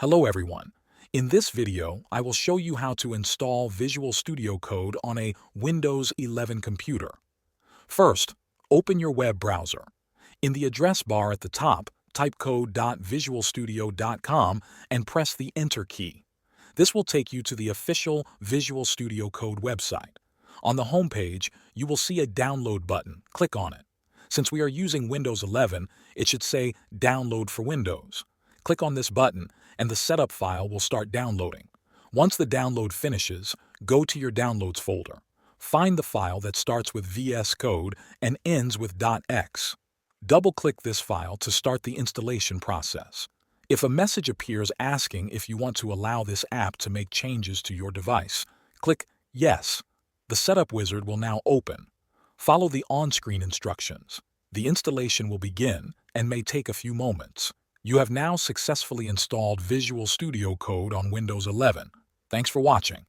Hello everyone. In this video, I will show you how to install Visual Studio Code on a Windows 11 computer. First, open your web browser. In the address bar at the top, type code.visualstudio.com and press the Enter key. This will take you to the official Visual Studio Code website. On the home page, you will see a download button. Click on it. Since we are using Windows 11, it should say Download for Windows. Click on this button and the setup file will start downloading. Once the download finishes, go to your Downloads folder. Find the file that starts with VScode and ends with .x. Double-click this file to start the installation process. If a message appears asking if you want to allow this app to make changes to your device, click Yes. The setup wizard will now open. Follow the on-screen instructions. The installation will begin and may take a few moments. You have now successfully installed Visual Studio Code on Windows 11. Thanks for watching.